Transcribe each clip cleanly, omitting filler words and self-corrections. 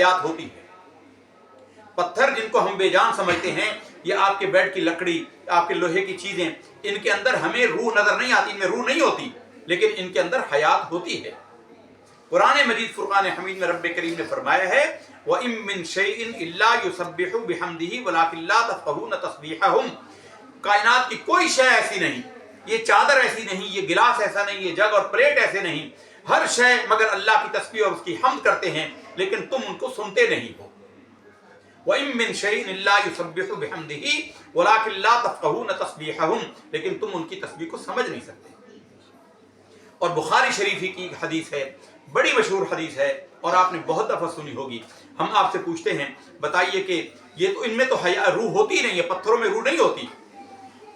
حیات ہوتی ہے۔ پتھر جن کو ہم بے جان سمجھتے ہیں، یہ آپ کے بیڈ کی لکڑی، آپ کے لوہے کی چیزیں، ان کے اندر ہمیں روح نظر نہیں آتی، ان میں روح نہیں ہوتی، لیکن ان کے اندر حیات ہوتی ہے۔ قرآن مجید فرقان حمید میں رب کریم نے فرمایا ہے وَإِن مِّن شَيْءٍ إِلَّا يُسَبِّحُ بِحَمْدِهِ وَلَٰكِن لَّا تَفْقَهُونَ تَسْبِيحَهُم، کائنات کی کوئی شے ایسی نہیں، یہ چادر ایسی نہیں، یہ گلاس ایسا نہیں، یہ جگ اور پلیٹ ایسے نہیں، ہر شے مگر اللہ کی تسبیح اور اس کی حمد کرتے ہیں، لیکن تم ان کو سنتے نہیں ہو۔ وَإِن مِّن شَيْءٍ إِلَّا يُسَبِّحُ بِحَمْدِهِ وَلَٰكِن لَّا تَفْقَهُونَ تَسْبِيحَهُم، لیکن تم ان کی تسبیح کو سمجھ نہیں سکتے۔ اور بخاری شریفی کی ایک حدیث ہے، بڑی مشہور حدیث ہے اور آپ نے بہت دفعہ سنی ہوگی۔ ہم آپ سے پوچھتے ہیں بتائیے کہ یہ تو ان میں تو روح ہوتی نہیں ہے، پتھروں میں روح نہیں ہوتی۔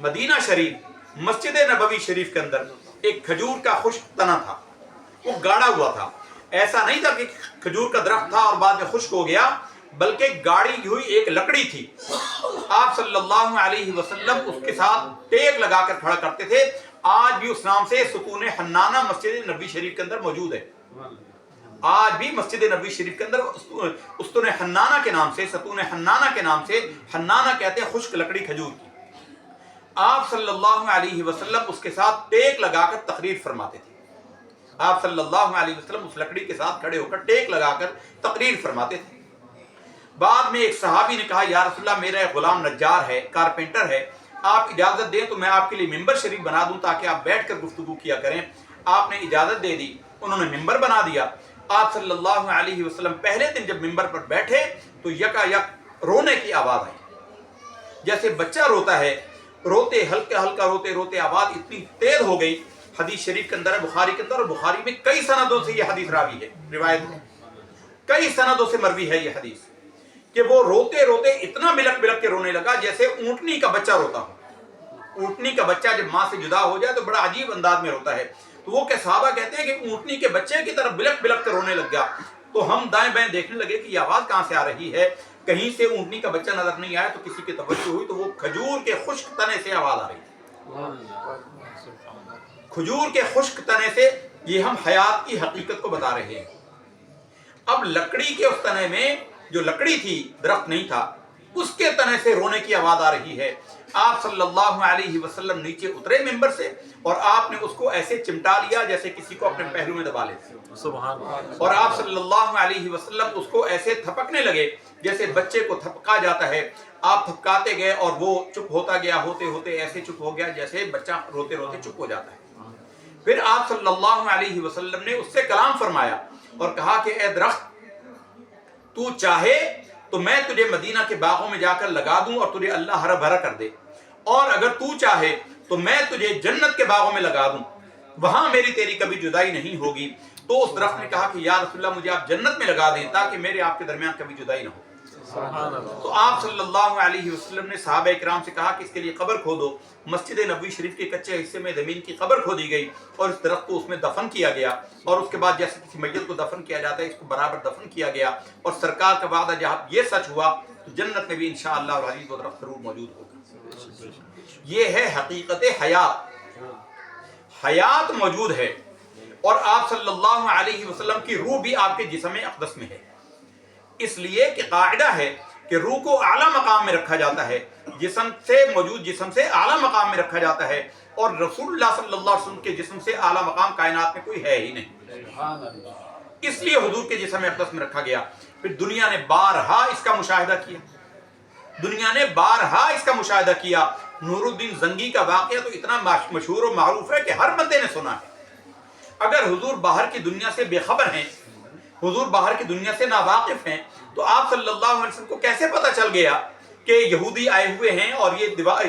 مدینہ شریف مسجد نبوی شریف کے اندر ایک کھجور کا خشک تنا تھا، وہ گاڑا ہوا تھا، ایسا نہیں تھا کہ کھجور کا درخت تھا اور بعد میں خشک ہو گیا، بلکہ گاڑی ہوئی ایک لکڑی تھی۔ آپ صلی اللہ علیہ وسلم اس کے ساتھ ٹیک لگا کر کھڑا کرتے تھے۔ آج بھی اس نام سے ستون حنانہ مسجد نبوی شریف کے اندر موجود ہے۔ آج بھی مسجد نبوی شریف کے اندر ستون حنانہ کے نام سے، ستون حنانہ کے نام سے، حنانہ کہتے ہیں خشک لکڑی کھجور کی۔ آپ صلی اللہ علیہ وسلم اس کے ساتھ ٹیک لگا کر تقریر فرماتے تھے۔ آپ صلی اللہ علیہ وسلم اس لکڑی کے ساتھ کھڑے ہو کر ٹیک لگا کر تقریر فرماتے تھے۔ بعد میں ایک صحابی نے کہا یا رسول اللہ میرا ایک غلام نجار ہے، کارپینٹر ہے، آپ اجازت دیں تو میں آپ کے لیے ممبر شریف بنا دوں تاکہ آپ بیٹھ کر گفتگو کیا کریں۔ آپ نے اجازت دے دی، انہوں نے ممبر بنا دیا۔ آپ صلی اللہ علیہ وسلم پہلے دن جب ممبر پر بیٹھے تو یکا یک رونے کی آواز آئی، جیسے بچہ روتا ہے، روتے ہلکا ہلکا روتے روتے آواز اتنی تیز ہو گئی۔ حدیث شریف کے اندر ہے، بخاری کے اندر، اور بخاری میں کئی سندوں سے یہ حدیث راوی ہے، روایت ہے، کئی سندوں سے مروی ہے یہ حدیث، کہ وہ روتے روتے اتنا بلک بلک کے رونے لگا جیسے اونٹنی کا بچہ روتا ہو۔ اونٹنی کا بچہ جب ماں سے جدا ہو جائے تو بڑا عجیب انداز میں روتا ہے، تو وہ کہ صحابہ کہتے ہیں کہ اونٹنی کے بچے کی طرف بلک بلک کر رونے لگ گیا۔ تو ہم دائیں بائیں دیکھنے لگے کہ یہ آواز کہاں سے آ رہی ہے، کہیں سے اونٹنی کا بچہ نظر نہیں آیا، تو کسی کی توجہ ہوئی تو وہ کھجور کے خشک تنے سے آواز آ رہی تھی۔ کھجور کے خشک تنے سے یہ ہم حیات کی حقیقت کو بتا رہے ہیں۔ اب لکڑی کے اس تنے میں، جو لکڑی تھی درخت نہیں تھا، اس کے تنے سے رونے کی آواز آ رہی ہے۔ آپ صلی اللہ علیہ وسلم نیچے اترے ممبر سے اور آپ نے اس کو ایسے چمٹا لیا جیسے کسی کو اپنے پہلو میں دبا لیتے، سبحان اللہ، اور آپ صلی اللہ علیہ وسلم اس کو ایسے تھپکنے لگے جیسے بچے کو تھپکا جاتا ہے۔ آپ تھپکاتے گئے اور وہ چپ ہوتا گیا، ہوتے ہوتے ایسے چپ ہو گیا جیسے بچہ روتے روتے چپ ہو جاتا ہے۔ پھر آپ صلی اللہ علیہ وسلم نے اس سے کلام فرمایا اور کہا کہ اے درخت، تو چاہے تو میں تجھے مدینہ کے باغوں میں جا کر لگا دوں اور تجھے اللہ ہرا بھرا کر دے، اور اگر تو چاہے تو میں تجھے جنت کے باغوں میں لگا دوں، وہاں میری تیری کبھی جدائی نہیں ہوگی۔ تو اس درخت نے کہا کہ یا رسول اللہ مجھے آپ جنت میں لگا دیں تاکہ میرے آپ کے درمیان کبھی جدائی نہ ہو۔ تو آپ صلی اللہ علیہ وسلم نے صحابہ اکرام سے کہا کہ اس کے لیے قبر کھودو۔ مسجد نبوی شریف کے کچے حصے میں زمین کی قبر کھودی گئی اور اس درخت کو اس میں دفن کیا گیا، اور اس کے بعد جیسے کسی میت کو دفن کیا جاتا ہے اس کو برابر دفن کیا گیا، اور سرکار کا وعدہ جب یہ سچ ہوا تو جنت میں بھی انشاءاللہ العزیز وہ درخت ضرور موجود ہوگا۔ یہ ہے حقیقت حیات، حیات موجود ہے، اور آپ صلی اللہ علیہ وسلم کی روح بھی آپ کے جسم اقدس میں ہے، اس لیے کہ قاعدہ ہے کہ روح کو اعلیٰ مقام میں رکھا جاتا ہے، جسم سے موجود جسم سے اعلیٰ مقام میں رکھا جاتا ہے، اور رسول اللہ صلی اللہ علیہ وسلم کے جسم سے اعلیٰ مقام کائنات میں کوئی ہے ہی نہیں، اس لیے حضور کے جسم اقدس میں رکھا گیا۔ پھر دنیا نے بارہا اس کا مشاہدہ کیا، دنیا نے بارہا اس کا مشاہدہ کیا۔ نور الدین زنگی کا واقعہ تو اتنا مشہور و معروف ہے کہ ہر بندے نے سنا ہے۔ اگر حضور باہر کی دنیا سے بے خبر ہیں، حضور باہر کی دنیا سے ناواقف ہیں، تو آپ صلی اللہ علیہ وسلم کو کیسے پتہ چل گیا کہ یہودی آئے ہوئے ہیں اور یہ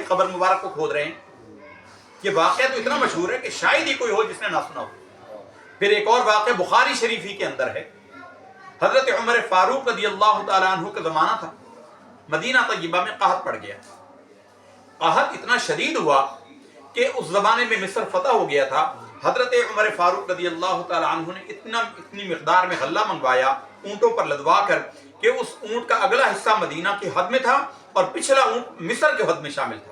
قبر مبارک کو کھود رہے ہیں؟ یہ واقعہ تو اتنا مشہور ہے کہ شاید ہی کوئی ہو جس نے نہ سنا ہو۔ پھر ایک اور واقعہ بخاری شریفی کے اندر ہے، حضرت عمر فاروق رضی اللہ تعالیٰ عنہ کا زمانہ تھا، مدینہ طیبہ میں قحط پڑ گیا۔ قحط اتنا شدید ہوا کہ اس زمانے میں مصر فتح ہو گیا تھا۔ حضرت عمر فاروق رضی اللہ تعالیٰ عنہ نے اتنی مقدار میں غلہ منگوایا اونٹوں پر لدوا کر کہ اس اونٹ کا اگلا حصہ مدینہ کے حد میں تھا اور پچھلا اونٹ مصر کے حد میں شامل تھا،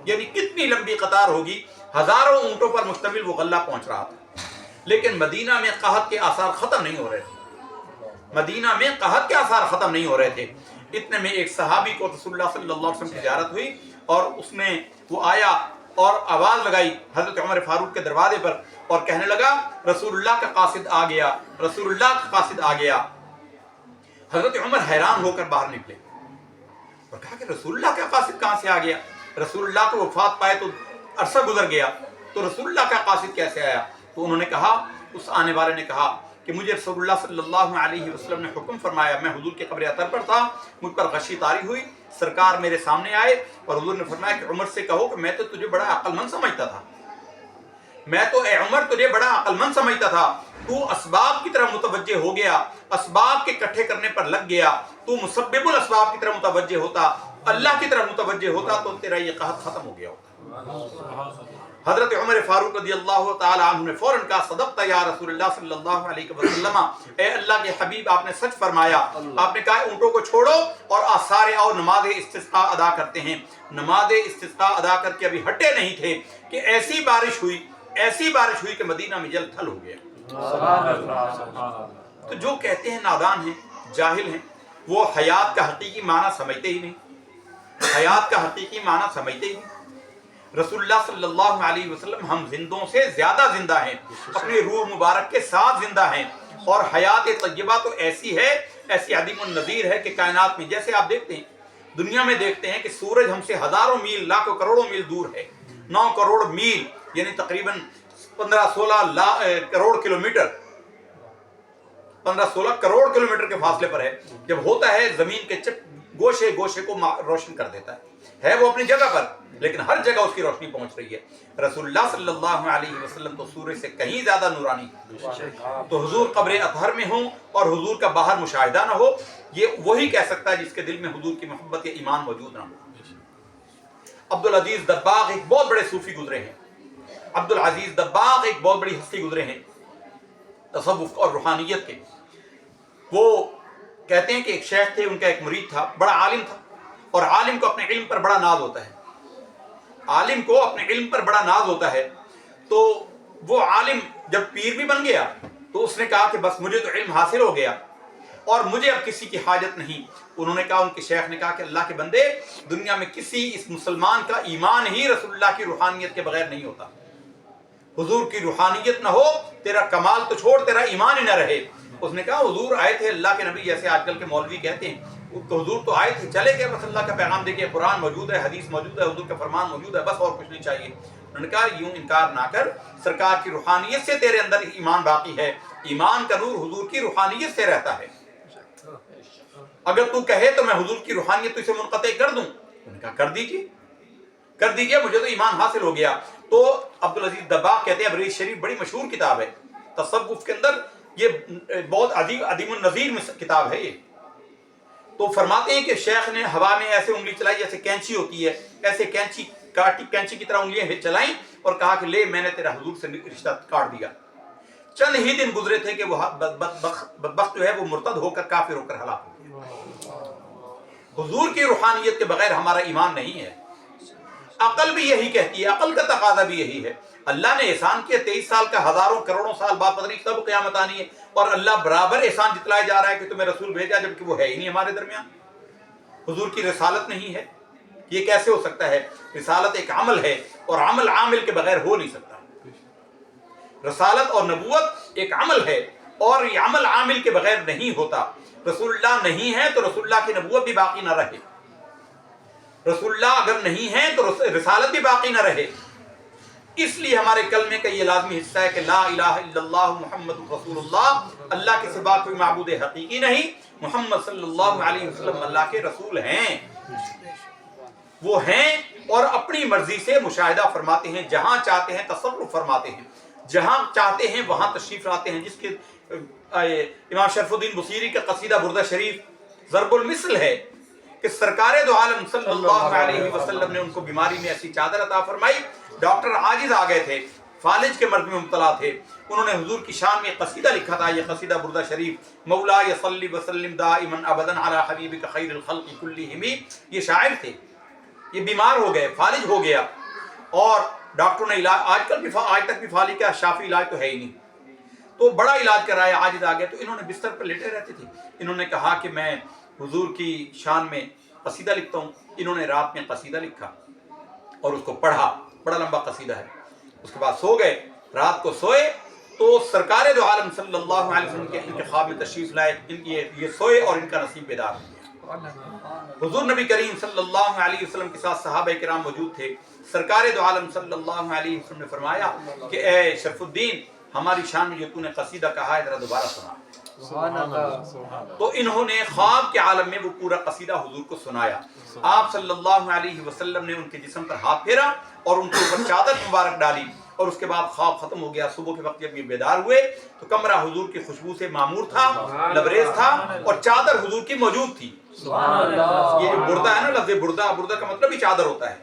یعنی کتنی لمبی قطار ہوگی، ہزاروں اونٹوں پر مشتمل وہ غلہ پہنچ رہا تھا، لیکن مدینہ میں قحط کے آثار ختم نہیں ہو رہے تھے۔ مدینہ میں قحط کے آثار ختم نہیں ہو رہے تھے۔ اتنے میں ایک صحابی کو رسول اللہ صلی اللہ علیہ وسلم کی زیارت ہوئی اور اس میں وہ آیا اور آواز لگائی حضرت عمر فاروق کے دروازے پر اور کہنے لگا رسول اللہ کا قاصد آ گیا، رسول اللہ کا قاصد آ گیا۔ حضرت عمر حیران ہو کر باہر نکلے اور کہا کہ رسول اللہ کا قاصد کہاں سے آ گیا؟ رسول اللہ کو وفات پائے تو عرصہ گزر گیا، تو رسول اللہ کا قاصد کیسے آیا؟ تو انہوں نے کہا، اس آنے والے نے کہا کہ مجھے رسول اللہ صلی اللہ علیہ وسلم نے حکم فرمایا، میں حضور کے قبر اطہر پر تھا، مجھ پر غشی طاری ہوئی، سرکار میرے سامنے آئے اور حضور نے فرمایا کہ عمر سے کہو کہ میں تو تجھے بڑا عقل مند سمجھتا تھا، میں تو اے عمر تجھے بڑا عقل مند سمجھتا تھا، تو اسباب کی طرف متوجہ ہو گیا، اسباب کے اکٹھے کرنے پر لگ گیا، تو مسبب الاسباب کی طرف متوجہ ہوتا، اللہ کی طرف متوجہ ہوتا تو تیرا یہ قحط ختم ہو گیا ہوتا۔ حضرت عمر فاروق رضی اللہ تعالی عنہ نے فوراً کہا صدقت یا رسول اللہ صلی اللہ علیہ وسلم، اے اللہ کے حبیب آپ نے سچ فرمایا۔ آپ نے کہا اونٹوں کو چھوڑو اور سارے آؤ نماز استسقاء ادا کرتے ہیں۔ نماز استسقاء ادا کر کے ابھی ہٹے نہیں تھے کہ ایسی بارش ہوئی کہ مدینہ میں جل تھل ہو گیا۔ تو جو کہتے ہیں نادان ہیں، جاہل ہیں، وہ حیات کا حقیقی معنی سمجھتے ہی نہیں، حیات کا حقیقی معنی سمجھتے ہی نہیں۔ رسول اللہ صلی اللہ علیہ وسلم ہم زندوں سے زیادہ زندہ ہیں، اپنی روح مبارک کے ساتھ زندہ ہیں، اور حیات طیبہ تو ایسی ہے، ایسی عدیم النظیر ہے کہ کائنات میں جیسے آپ دیکھتے ہیں، دنیا میں دیکھتے ہیں کہ سورج ہم سے ہزاروں میل، لاکھوں کروڑوں میل دور ہے، 9 کروڑ میل یعنی تقریباً 15-16 کروڑ کلومیٹر، 15-16 کروڑ کلومیٹر کے فاصلے پر ہے۔ جب ہوتا ہے زمین کے گوشے گوشے کو روشن کر دیتا ہے وہ اپنی جگہ پر، لیکن ہر جگہ اس کی روشنی پہنچ رہی ہے۔ رسول اللہ صلی اللہ علیہ وسلم تو سورج سے کہیں زیادہ نورانی ہے، تو حضور قبر اطہر میں ہوں اور حضور کا باہر مشاہدہ نہ ہو، یہ وہی کہہ سکتا ہے جس کے دل میں حضور کی محبت یا ایمان موجود نہ ہو۔ عبدالعزیز دباغ ایک بہت بڑے صوفی گزرے ہیں، عبدالعزیز دباغ ایک بہت بڑی ہستی گزرے ہیں تصوف اور روحانیت کے۔ وہ کہتے ہیں کہ ایک شیخ تھے، ان کا ایک مرید تھا، بڑا عالم تھا، اور عالم کو اپنے علم پر بڑا ناز ہوتا ہے، عالم کو اپنے علم پر بڑا ناز ہوتا ہے۔ تو وہ عالم جب پیر بھی بن گیا تو اس نے کہا کہ بس مجھے تو علم حاصل ہو گیا اور مجھے اب کسی کی حاجت نہیں۔ انہوں نے کہا، ان کے شیخ نے کہا کہ اللہ کے بندے، دنیا میں کسی اس مسلمان کا ایمان ہی رسول اللہ کی روحانیت کے بغیر نہیں ہوتا۔ حضور کی روحانیت نہ ہو، تیرا کمال تو چھوڑ، تیرا ایمان ہی نہ رہے۔ اس نے کہا حضور آئے تھے اللہ کے نبی، جیسے آج کل کے مولوی کہتے ہیں، حضور تو آئے تھے، چلے گئے، بس اللہ کا پیغام دے کے قرآن موجود ہے، حدیث موجود ہے، حضور کا فرمان موجود ہے، بس اور کچھ نہیں چاہیے۔ انہوں نے کہا یوں انکار نہ کر، سرکار کی روحانیت سے تیرے اندر ایمان باقی ہے، ایمان کا نور حضور کی روحانیت سے رہتا ہے۔ اگر تو کہے تو میں حضور کی روحانیت تو اسے منقطع کر دوں۔ انہوں نے کہا کر دیجئے، مجھے تو ایمان حاصل ہو گیا۔ تو عبدالعزیز دباغ کہتے ہیں، ابریز شریف بڑی مشہور کتاب ہے تصوف کے اندر، یہ بہت عدیم النظیر کتاب ہے یہ۔ تو فرماتے ہیں کہ شیخ نے ہوا میں ایسے انگلی چلائی جیسے کینچی ہوتی ہے، ایسے کینچی کی طرح انگلیاں چلائیں اور کہا کہ لے میں نے تیرا حضور سے رشتہ کاٹ دیا۔ چند ہی دن گزرے تھے کہ وہ بدبخت جو ہے وہ مرتد ہو کر کافر ہو کر ہلاک ہو گیا۔ حضور کی روحانیت کے بغیر ہمارا ایمان نہیں ہے۔ عقل بھی یہی کہتی ہے، عقل کا تقاضا بھی یہی ہے۔ اللہ نے احسان کیا، 23 سال کا، ہزاروں کروڑوں سال بعد پتہ نہیں کب قیامت آنی ہے، اور اللہ برابر احسان جتلائے جا رہا ہے کہ تمہیں رسول بھیجا، جبکہ وہ ہے ہی نہیں ہمارے درمیان۔ حضور کی رسالت نہیں ہے، یہ کیسے ہو سکتا ہے؟ رسالت ایک عمل ہے اور عمل عامل کے بغیر ہو نہیں سکتا۔ رسالت اور نبوت ایک عمل ہے اور یہ عمل عامل کے بغیر نہیں ہوتا۔ رسول اللہ نہیں ہے تو رسول اللہ کی نبوت بھی باقی نہ رہے، رسول اللہ اگر نہیں ہے تو رسالت بھی باقی نہ رہے۔ اس لیے ہمارے کلمے کا یہ لازمی حصہ ہے کہ لا الہ الا اللہ محمد رسول اللہ، اللہ کے سوا کوئی معبود حقیقی نہیں، محمد صلی اللہ علیہ وسلم اللہ کے رسول ہیں۔ وہ ہیں اور اپنی مرضی سے مشاہدہ فرماتے ہیں، جہاں چاہتے ہیں تصرف فرماتے ہیں، جہاں چاہتے ہیں وہاں تشریف لاتے ہیں۔ جس کے امام شرف الدین بصیری کا قصیدہ بردہ شریف ضرب المثل ہے کہ سرکار دو عالم صلی اللہ علیہ وسلم نے ان کو بیماری میں ایسی چادر عطا فرمائی، ڈاکٹر عاجز آ گئے تھے، فالج کے مرض میں مبتلا تھے، انہوں نے حضور کی شان میں ایک قصیدہ لکھا تھا، یہ قصیدہ بردہ شریف، مولا صلی وسلم دائما ابدا علی حبیبک خیر الخلق کلہم۔ یہ شاعر تھے، یہ بیمار ہو گئے، فالج ہو گیا، اور ڈاکٹروں نے علاج، آج تک بھی فالج کا شافی علاج تو ہے ہی نہیں، تو بڑا علاج کرایا، عاجز آ گیا، تو انہوں نے بستر پر لیٹے رہتے تھے، انہوں نے کہا کہ میں حضور کی شان میں قصیدہ لکھتا ہوں۔ انہوں نے رات میں قصیدہ لکھا اور اس کو پڑھا، بڑا لمبا قصیدہ ہے، اس کے بعد سو گئے۔ رات کو سوئے تو سرکار دو عالم صلی اللہ علیہ وسلم کے ان کے خواب میں تشریف لائے، یہ سوئے اور ان کا نصیب بیدار ہو گیا۔ حضور نبی کریم صلی اللہ علیہ وسلم کے ساتھ صحابہ کرام موجود تھے۔ سرکار دو عالم صلی اللہ علیہ وسلم نے فرمایا کہ اے شرف الدین، ہماری شان میں جو تو نے قصیدہ کہا ہے ذرا دوبارہ سنا۔ تو انہوں نے خواب کے عالم میں وہ پورا قصیدہ حضور کو سنایا۔ آپ صلی اللہ علیہ وسلم نے ان کے جسم پر ہاتھ پھیرا اور ان کے اوپر چادر مبارک ڈالی، اور اس کے بعد خواب ختم ہو گیا۔ صبح کے وقت جب یہ بیدار ہوئے تو کمرہ حضور کی خوشبو سے معمور تھا، لبریز تھا، اور چادر حضور کی موجود تھی۔ یہ جو بردہ ہے نا، لفظ بردہ، بردہ کا مطلب ہی چادر ہوتا ہے،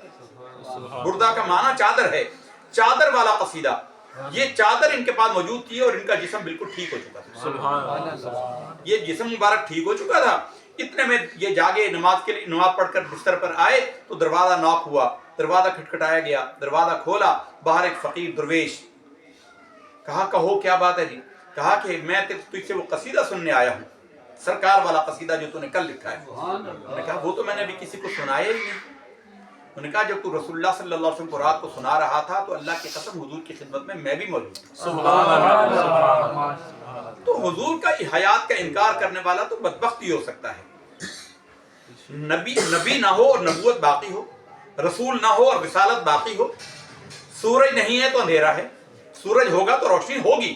بردہ کا معنی چادر ہے، چادر والا قصیدہ، یہ چادر ان کے پاس موجود تھی اور ان کا جسم بالکل ٹھیک ہو چکا تھا۔ یہ جسم مبارک ٹھیک ہو چکا تھا، اتنے میں یہ جاگے، نماز کے لیے نماز پڑھ کر بستر پر آئے تو دروازہ ناک ہوا، دروازہ کھٹکھٹایا گیا، دروازہ کھولا، باہر ایک فقیر درویش۔ کہا کہو کیا بات ہے جی؟ کہا کہ میں تجھ سے وہ قصیدہ سننے آیا ہوں، سرکار والا قصیدہ جو تو نے کل لکھا ہے۔ انہوں نے کہا وہ تو میں نے ابھی کسی کو سنایا ہی نہیں۔ انہوں نے کہا جب تو رسول اللہ صلی اللہ علیہ وسلم کو رات کو سنا رہا تھا تو اللہ کی قسم حضور کی خدمت میں بھی موجود تھا۔ تو حضور کا حیات کا انکار کرنے والا تو بدبخت ہی ہو سکتا ہے۔ نبی نہ ہو اور نبوت باقی ہو، رسول نہ ہو اور رسالت باقی ہو، سورج نہیں ہے تو اندھیرا ہے، سورج ہوگا تو روشنی ہوگی،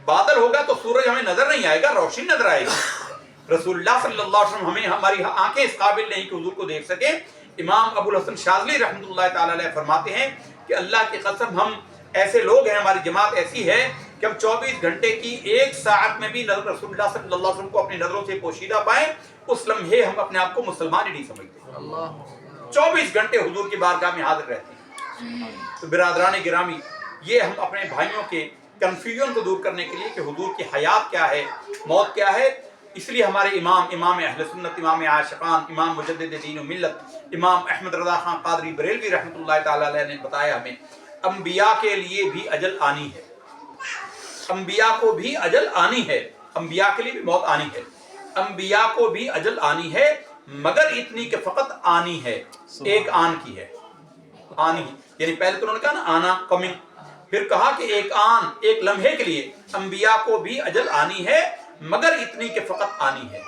بادل ہوگا تو سورج ہمیں نظر نہیں آئے گا، روشنی نظر آئے گی۔ رسول اللہ صلی اللہ علیہ وسلم ہمیں، ہماری آنکھیں اس قابل نہیں کہ حضور کو دیکھ سکیں۔ امام ابو الحسن شاذلی رحمۃ اللہ تعالی علیہ فرماتے ہیں کہ اللہ کی قسم ہم ایسے لوگ ہیں، ہماری جماعت ایسی ہے کہ ہم 24 گھنٹے کی ایک ساعت میں بھی رسول اللہ صلی اللہ علیہ وسلم کو اپنی نظروں سے پوشیدہ پائیں، اس لمحے ہم اپنے آپ کو مسلمان ہی نہیں سمجھتے۔ 24 گھنٹے حضور کی بارگاہ میں حاضر رہتے ہیں۔ تو برادران گرامی، یہ ہم اپنے بھائیوں کے کنفیوژن کو دور کرنے کے لیے کہ حضور کی حیات کیا ہے، موت کیا ہے، اس لیے ہمارے امام اہل سنت، امام عاشقان، امام مجدد دین و ملت، امام احمد رضا خان قادری بریلوی رحمۃ اللہ تعالی علیہ نے بتایا ہمیں، انبیاء کے لیے بھی اجل آنی ہے، انبیاء کو بھی اجل آنی ہے، انبیاء کے لیے بھی موت آنی ہے، انبیاء کو بھی اجل آنی ہے، مگر اتنی کہ فقط آنی ہے، ایک آن کی ہے، آنی ہے، یعنی پہلے تو انہوں نے کہا نا آنا، کمنگ، پھر کہا کہ ایک آن، ایک لمحے کے لیے انبیاء کو بھی اجل آنی ہے، مگر اتنی کہ فقط آنی ہے،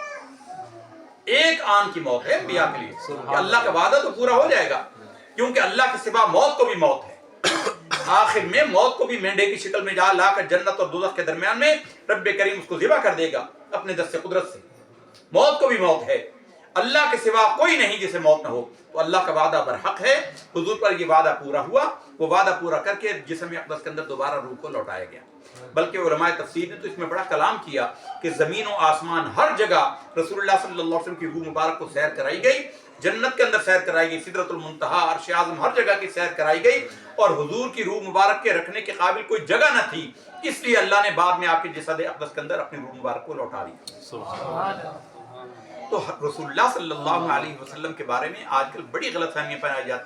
ایک آن کی موت ہے انبیاء کے لیے، کہ اللہ کا وعدہ تو پورا ہو جائے گا، کیونکہ اللہ کے سوا موت کو بھی موت ہے، آخر میں موت کو بھی مینڈے کی شکل میں جا لا کر جنت اور دوزخ کے درمیان میں رب کریم اس کو ذبح کر دے گا اپنے دست قدرت سے، موت کو بھی موت ہے، اللہ کے سوا کوئی نہیں جسے موت نہ ہو، تو اللہ کا وعدہ برحق ہے، حضور پر یہ وعدہ پورا ہوا، وہ وعدہ پورا کر کے جسم اقدس کے اندر دوبارہ روح کو لوٹایا گیا۔ بلکہ علماء تفسیر نے تو اس میں بڑا کلام کیا کہ زمین و آسمان ہر جگہ رسول اللہ صلی اللہ علیہ وسلم کی روح مبارک کو سیر کرائی گئی، جنت کے اندر سیر کرائی گئی، سدرۃ المنتہا، عرش اعظم، ہر جگہ کی سیر کرائی گئی، اور حضور کی روح مبارک کے رکھنے کے قابل کوئی جگہ نہ تھی، اس لیے اللہ نے بعد میں آپ کے جسد اقدس کے اندر اپنی روح مبارک کو لوٹا دی۔ تو رسول اللہ صلی اللہ علیہ وسلم کے بارے میں آج کل بڑی غلط فہمیاں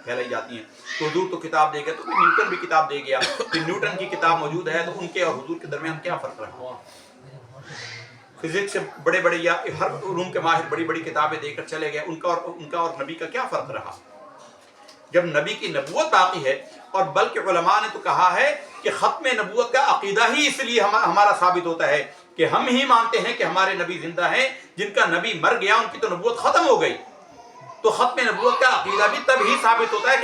پھیلائی جاتی ہیں، تو حضور تو کتاب دے گیا، تو نیوٹن بھی کتاب دے گیا، پھر نیوٹن کی کتاب موجود ہے، تو ان کے اور حضور کے درمیان کیا فرق رہا؟ فزکس سے بڑے بڑے یا ہر علوم کے ماہر بڑی بڑی کتابیں دے کر چلے گئے، ان کا اور نبی کا کیا فرق رہا؟ جب نبی کی نبوت باقی ہے، اور بلکہ علماء نے تو کہا ہے کہ ختم نبوت کا عقیدہ ہی اس لیے ہمارا ثابت ہوتا ہے کہ ہم ہی مانتے ہیں کہ ہمارے نبی زندہ ہیں، جن کا نبی مر گیا ان کی تو نبوت ختم ہو گئی، تو ختم نبوت کا عقیدہ بھی تب ہی ثابت ہوتا ہے کہ